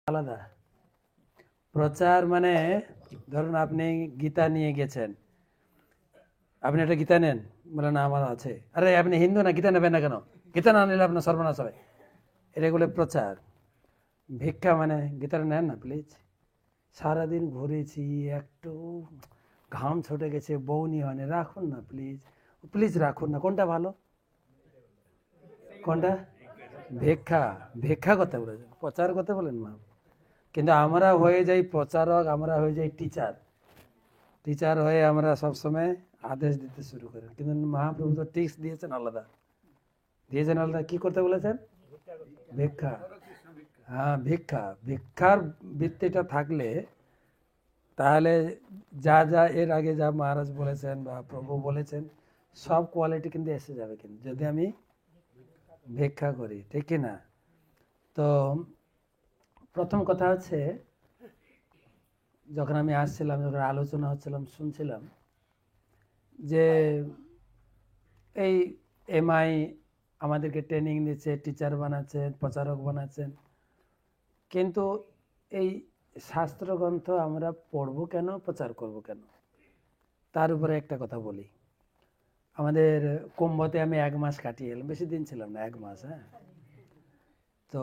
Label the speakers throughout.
Speaker 1: আলাদা। প্রচার মানে ধরুন আপনি গীতা নিয়ে গেছেন, আপনি একটা গীতা নেন, বলে না আমার আছে, আরে আপনি হিন্দু না, গীতা নেবেন না কেন, গীতা না নিলে আপনার সর্বনাশ হবে, এটা বলে প্রচার। ভিক্ষা মানে গীতাটা নেন না প্লিজ, সারাদিন ঘুরেছি, একটু ঘাম ছুটে গেছে, বউনি হয়নি, রাখুন না প্লিজ, প্লিজ রাখুন না। কোনটা ভালো, কোনটা? ভিক্ষা। ভিক্ষা করতে বলেছেন, প্রচার করতে বলেন মা। কিন্তু আমরা হয়ে যাই প্রচারক, আমরা হয়ে যাই টিচার। টিচার হয়ে আমরা সবসময় আদেশ দিতে শুরু করি। কিন্তু মহাপ্রভু তো টিক্স দিয়েছেন আলাদা, দিয়েছেন আলাদা। কি করতে বলেছেন? ভিক্ষা। হ্যাঁ, ভিক্ষা। ভিক্ষার বৃত্তিটা থাকলে তাহলে যা যা এর আগে যা মহারাজ বলেছেন বা প্রভু বলেছেন সব কোয়ালিটি কিন্তু এসে যাবে, কিন্তু যদি আমি ভিক্ষা করি, ঠিক কি না? তো প্রথম কথা হচ্ছে, যখন আমি আসছিলাম, যখন আলোচনা হচ্ছিলাম, শুনছিলাম যে এই এমআই আমাদেরকে ট্রেনিং দিচ্ছে, টিচার বানাচ্ছেন, প্রচারক বানাচ্ছেন, কিন্তু এই শাস্ত্রগ্রন্থ আমরা পড়বো কেন, প্রচার করব কেন? তার উপরে একটা কথা বলি। আমাদের কুম্ভতে আমি 1 মাস কাটিয়ে এলাম, বেশি দিন ছিলাম না, 1 মাস। হ্যাঁ, তো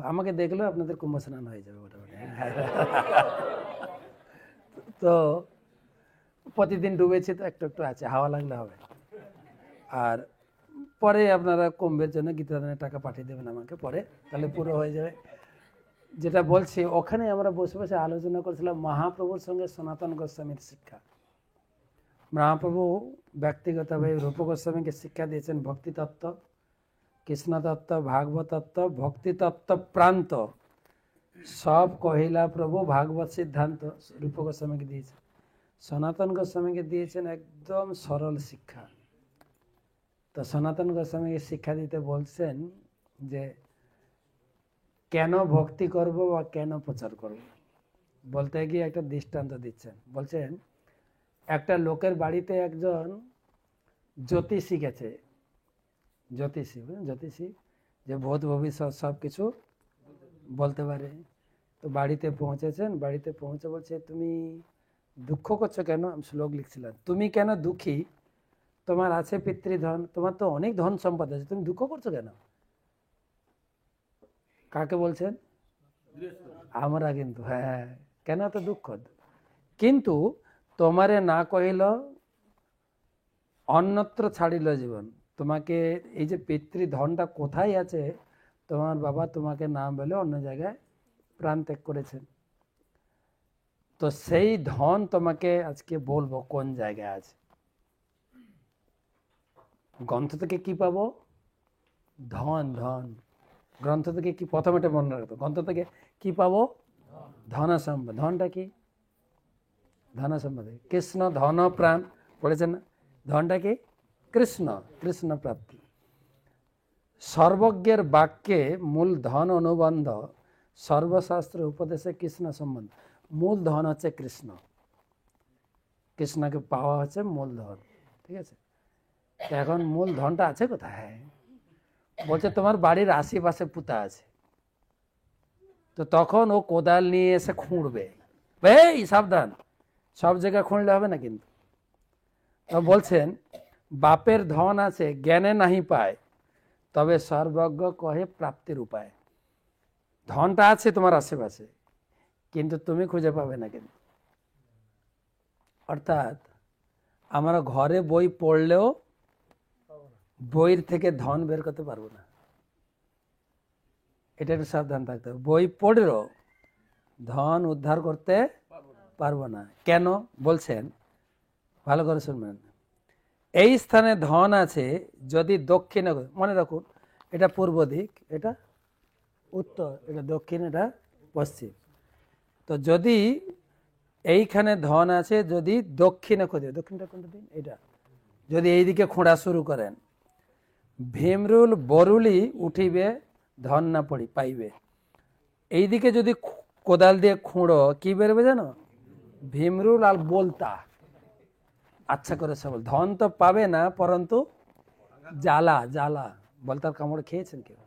Speaker 1: আমাকে দেখলেও আপনাদের কুম্ভ স্নান হয়ে যাবে মোটামুটি। তো প্রতিদিন ডুবেছি, তো একটু একটু আছে, হাওয়া লাগলে হবে। আর পরে আপনারা কুম্ভের জন্য গীতাদানের টাকা পাঠিয়ে দেবেন আমাকে পরে, তাহলে পুরো হয়ে যাবে। যেটা বলছি, ওখানে আমরা বসে বসে আলোচনা করছিলাম মহাপ্রভুর সঙ্গে সনাতন গোস্বামীর শিক্ষা। মহাপ্রভু ব্যক্তিগতভাবে রূপ গোস্বামীকে শিক্ষা দিয়েছেন ভক্তি তত্ত্ব, কৃষ্ণ তত্ত্ব, ভাগবত তত্ত্ব, ভক্তি তত্ত্ব প্রান্ত সব কহিলা প্রভু, ভাগবত সিদ্ধান্ত রূপ গোস্বামীকে দিয়েছেন। সনাতন গোস্বামীকে দিয়েছেন একদম সরল শিক্ষা। তো সনাতন গোস্বামীকে শিক্ষা দিতে বলছেন যে কেন ভক্তি করব বা কেন প্রচার করব। বলতে গিয়ে একটা দৃষ্টান্ত দিচ্ছেন, বলছেন একটা লোকের বাড়িতে একজন জ্যোতিষী গেছে। জ্যোতিষী, জ্যোতিষী যে ভূত ভবিষ্যৎ সব কিছু বলতে পারে। তো বাড়িতে পৌঁছেছেন, বাড়িতে পৌঁছে বলছে তুমি দুঃখ করছো কেন? আমি শ্লোক লিখছিলাম, তুমি কেন দুঃখী? তোমার আছে পিতৃধন, তোমার তো অনেক ধন সম্পদ আছে, তুমি দুঃখ করছো কেন? কাকে বলছেন? আমরা। কিন্তু হ্যাঁ, কেন এত দুঃখ? কিন্তু তোমারে না কহিল অন্যত্র ছাড়িল জীবন। তোমাকে এই যে পিতৃধনটা কোথায় আছে, তোমার বাবা তোমাকে না বলে অন্য জায়গায় প্রাণ ত্যাগ করেছেন। তো সেই ধন তোমাকে আজকে বলবো কোন জায়গায় আছে। গ্রন্থ থেকে কি পাবো? ধন। ধন গ্রন্থ থেকে কি, প্রথমে এটা মনে রাখতো, গ্রন্থ থেকে কি পাবো? ধন সম্পদ। ধনটা কি? ধন সম্পদ কৃষ্ণ, ধন প্রাণ পড়েছেন না? ধনটা কি? কৃষ্ণ, কৃষ্ণ প্রাপ্তি। সর্বজ্ঞের বাক্যে মূল ধন অনুবন্ধ, সর্বশাস্ত্র উপদেশে কৃষ্ণ সম্বন্ধ। মূল ধন হচ্ছে কৃষ্ণ, কৃষ্ণকে পাওয়া হচ্ছে মূল ধন, ঠিক আছে? এখন মূল ধনটা আছে কোথায়? বলছে তোমার বাড়ির আশেপাশে পুঁতা আছে। তো তখন ও কোদাল নিয়ে এসে খুঁড়বে, এই সাবধান, সব জায়গায় খুঁড়লে হবে না কিন্তু। তো বলছেন বাপের ধন আছে জ্ঞানে নাহি পায়, তবে সর্বজ্ঞ কহে প্রাপ্তির উপায়। ধনটা আছে তোমার আশেপাশে, কিন্তু তুমি খুঁজে পাবে না কিন্তু। অর্থাৎ আমরা ঘরে বই পড়লেও বইয়ের থেকে ধন বের করতে পারবো না, এটা একটু সাবধান থাকতে হবে। বই পড়লেও ধন উদ্ধার করতে পারবো না। কেন বলছেন ভালো করে শুনবেন। এই স্থানে ধন আছে যদি দক্ষিণে, মনে রাখুন এটা পূর্ব দিক, এটা উত্তর, এটা দক্ষিণ, এটা পশ্চিম। তো যদি এইখানে ধন আছে, যদি দক্ষিণে খোঁজে, দক্ষিণটা কোনটা দিন, এটা যদি এইদিকে খোঁড়া শুরু করেন, ভীমরুল বরুলি উঠিবে, ধন না পড়ি পাইবে। এইদিকে যদি কোদাল দিয়ে খুঁড়ো, কি বেরোবে জানো? ভীমরুল আর বলতা। আচ্ছা করে সবল, ধন তো পাবে না, পরন্তু জ্বালা। জ্বালা বলতার কামড় খেয়েছেন কেউ?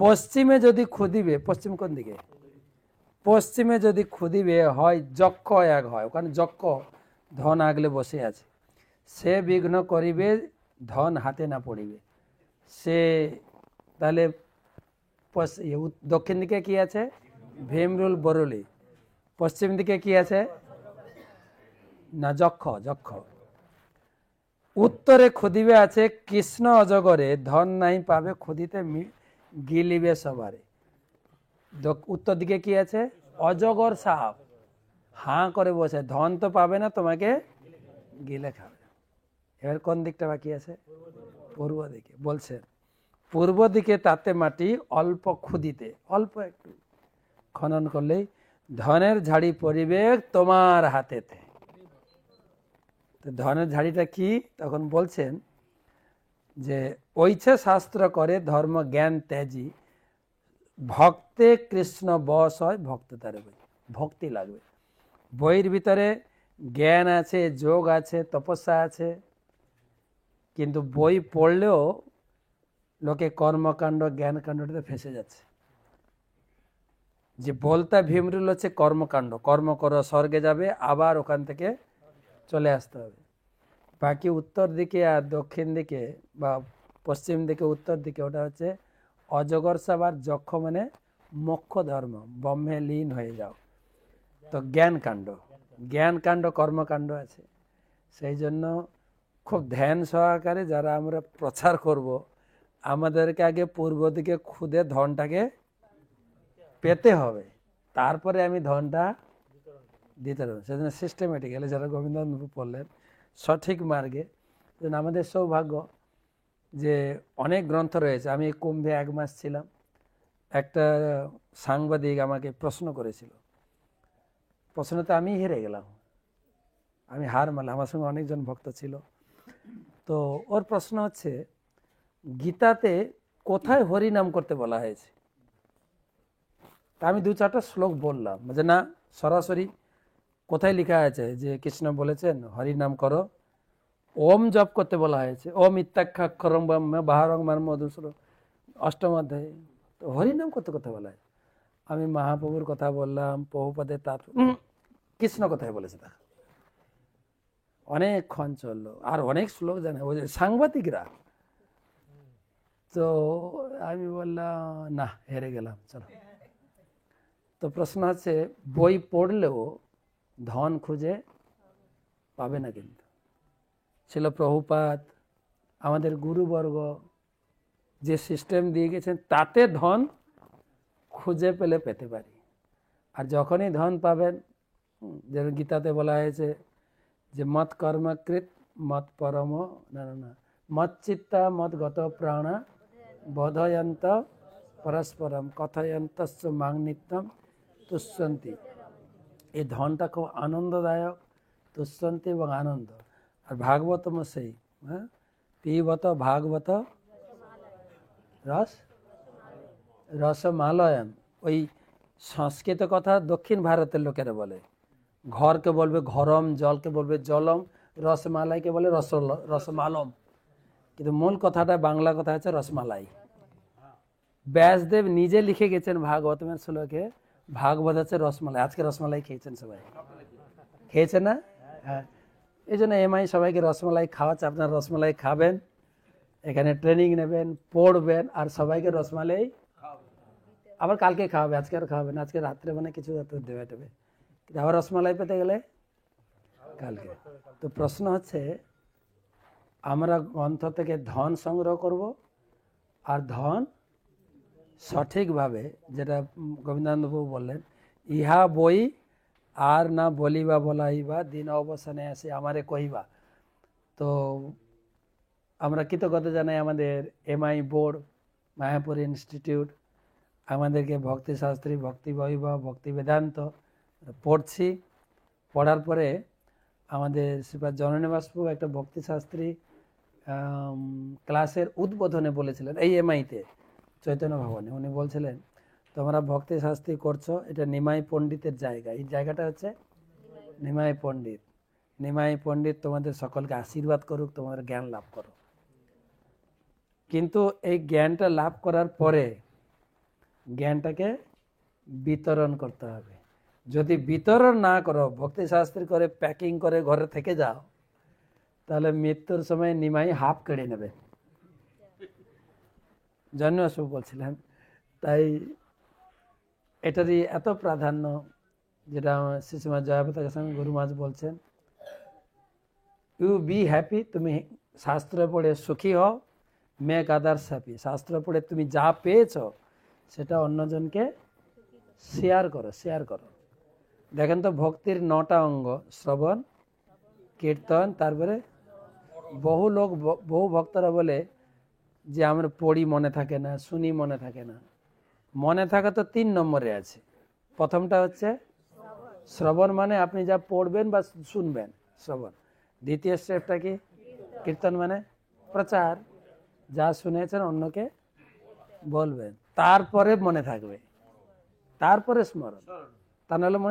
Speaker 1: পশ্চিমে যদি খুদিবে, পশ্চিম কোন দিকে, পশ্চিমে যদি খুদিবে হয় যক্ষ এক হয়, ওখানে যক্ষ ধন আগলে বসে আছে, সে বিঘ্ন করিবে ধন হাতে না পড়িবে। সে তাহলে দক্ষিণ দিকে কি আছে, ভীমরুল বরুলি, পশ্চিম দিকে কি আছে না যক্ষ, যক্ষ। উত্তরে খুদিবে আছে কৃষ্ণ অজগরে, ধন নাই পাবে খুদিতে গিলিবে সবারে। উত্তর দিকে কি আছে, অজগর সাপ হাঁ করে বসে, ধন তো পাবে না, তোমাকে গিলে খাবে। এবার কোন দিকটা বাকি আছে, পূর্ব দিকে। বলছে পূর্ব দিকে তাতে মাটি অল্প খুদিতে, অল্প একটু খনন করলেই ধনের ঝাড়ি পড়িবে তোমার হাতেতে। তো ধনের ঝাড়িটা কি, তখন বলছেন যে ঐছে শাস্ত্র করে ধর্ম জ্ঞান ত্যাজি, ভক্তে কৃষ্ণ বশ হয় ভক্ত তারে বই। ভক্তি লাগবে, বইয়ের ভিতরে জ্ঞান আছে, যোগ আছে, তপস্যা আছে, কিন্তু বই পড়লেও লোকে কর্মকাণ্ড জ্ঞানকাণ্ডটাতে ফেসে যাচ্ছে। যে বলতা ভীমরুল হচ্ছে কর্মকাণ্ড, কর্ম করো স্বর্গে যাবে, আবার ওখান থেকে চলে আসতে হবে। বাকি উত্তর দিকে আর দক্ষিণ দিকে বা পশ্চিম দিকে উত্তর দিকে ওটা হচ্ছে অজগর সাপ আর যক্ষ, মানে মোক্ষ ধর্ম, ব্রহ্মে লীন হয়ে যাও। তো জ্ঞানকাণ্ড, জ্ঞানকাণ্ড কর্মকাণ্ড আছে। সেই জন্য খুব ধ্যান সহকারে যারা আমরা প্রচার করব, আমাদেরকে আগে পূর্ব দিকে খুদে ধনটাকে পেতে হবে, তারপরে আমি ধনটা দিতে পারবো। সেজন্য সিস্টেমেটিক্যালি যারা গোবিন্দবাবু পড়লেন সঠিক মার্গে। আমাদের সৌভাগ্য যে অনেক গ্রন্থ রয়েছে। আমি কুম্ভে 1 মাস ছিলাম, একটা সাংবাদিক আমাকে প্রশ্ন করেছিল, প্রশ্নতে আমি হেরে গেলাম, আমি হার মানলাম, আমার সঙ্গে অনেকজন ভক্ত ছিল। তো ওর প্রশ্ন হচ্ছে গীতাতে কোথায় হরি নাম করতে বলা হয়েছে। তা আমি 2-4টা শ্লোক বললাম, যে না সরাসরি কোথায় লেখা আছে যে কৃষ্ণ বলেছেন হরি নাম করো, ওম জপ করতে বলা হয়েছে, ওম ইত্যাক্ষরম বাহারং মান মধুসূর 8ম অধ্যায়ে। তো হরি নাম করতে কথা বলা হয়। আমি মহাপ্রভুর কথা বললাম, প্রভুপাদের কৃষ্ণ কথায় বলেছে, তা অনেকক্ষণ চললো, আর অনেক শ্লোক জানে ওই যে সাংবাদিকরা। তো আমি বললাম না, হেরে গেলাম, চলো। তো প্রশ্ন হচ্ছে বই পড়লেও ধন খুঁজে পাবে না, কিন্তু ছিল প্রভুপাদ আমাদের গুরুবর্গ যে সিস্টেম দিয়ে গেছেন, তাতে ধন খুঁজে পেলে পেতে পারি। আর যখনই ধন পাবেন, যেমন গীতাতে বলা হয়েছে যে মত কর্মকৃত মত পরম না মত চিত্তা মত গত প্রাণ বোধয়ন্ত পরস্পরম কথয়ন্ত মাং নিত্যম তুষ্যন্তি। এই ধনটা খুব আনন্দদায়ক, তুষ্যন্তি এবং আনন্দ। আর ভাগবতম সেই পিবত ভাগবত রসমালয়ন, ওই সংস্কৃত কথা দক্ষিণ ভারতের লোকেরা বলে। ঘরকে বলবে ঘরম, জলকে বলবে জলম, রসমালাইকে বলে রসমালম, কিন্তু মূল কথাটা বাংলা কথা হচ্ছে রসমালাই। ব্যাসদেব নিজে লিখে গেছেন ভাগবতমের শ্লোকে, ভাগবত হচ্ছে রসমালাই। আজকে রসমালাই খেয়েছেন সবাই, খেয়েছেন না? হ্যাঁ, এই জন্য এমআই সবাইকে রসমালাই খাওয়াচ্ছে। আপনার রসমালাই খাবেন, এখানে ট্রেনিং নেবেন, পড়বেন, আর সবাইকে রসমালাই আবার কালকে খাওয়াবে, আজকে আর খাওয়াবেন, আজকে রাত্রে মানে কিছু দেবে টেবে, আবার রসমালাই পেতে গেলে কালকে। তো প্রশ্ন হচ্ছে আমরা গ্রন্থ থেকে ধন সংগ্রহ করব, আর ধন সঠিকভাবে, যেটা গোবিন্দানন্দবাবু বললেন, ইহা বই আর না বলিবা বলাইবা, দিন অবসানে আসে আমারে কহিবা। তো আমরা কৃতজ্ঞতা জানাই আমাদের এমআই বোর্ড, মায়াপুর ইনস্টিটিউট, আমাদেরকে ভক্তিশাস্ত্রী, ভক্তি বৈভব, ভক্তি বেদান্ত পড়ছি। পড়ার পরে আমাদের শ্রীপাদ জননীবাসবাবু একটা ভক্তিশাস্ত্রী ক্লাসের উদ্বোধনে বলেছিলেন, এই এমআইতে চৈতন্য ভবনে। উনি বলছিলেন তোমরা ভক্তিশাস্ত্রী করছো, এটা নিমাই পণ্ডিতের জায়গা, এই জায়গাটা হচ্ছে নিমাই পণ্ডিত। নিমাই পণ্ডিত তোমাদের সকলকে আশীর্বাদ করুক, তোমাদের জ্ঞান লাভ করো। কিন্তু এই জ্ঞানটা লাভ করার পরে জ্ঞানটাকে বিতরণ করতে হবে। যদি বিতরণ না করো, ভক্তি শাস্ত্রী করে প্যাকিং করে ঘরে থেকে যাও, তাহলে মৃত্যুর সময় নিমাই হাফ কেড়ে নেবে। জন্মাসব বলছিলেন। তাই এটারই এত প্রাধান্য, যেটা আমার শ্রীশ্রীমা জয়াপতাকা স্বামী গুরু মহারাজ বলছেন, ইউ বি হ্যাপি, তুমি শাস্ত্র পড়ে সুখী হও, মেক আদার্স হ্যাপি, শাস্ত্র পড়ে তুমি যা পেয়েছ সেটা অন্যজনকে শেয়ার করো, শেয়ার করো। দেখেন তো ভক্তির 9টা অঙ্গ, শ্রবণ, কীর্তন, তারপরে বহু লোক, বহু ভক্তরা বলে যে আমরা পড়ি মনে থাকে না, শুনি মনে থাকে না। মনে থাকা তো 3 নম্বরে আছে। প্রথমটা হচ্ছে শ্রবণ, মানে আপনি যা পড়বেন বা শুনবেন, শ্রবণ। দ্বিতীয় স্টেপটা কি? কীর্তন, মানে প্রচার, যা শুনেছেন অন্যকে বলবেন। তারপরে মনে থাকবে, তারপরে স্মরণ, তা নাহলে মনে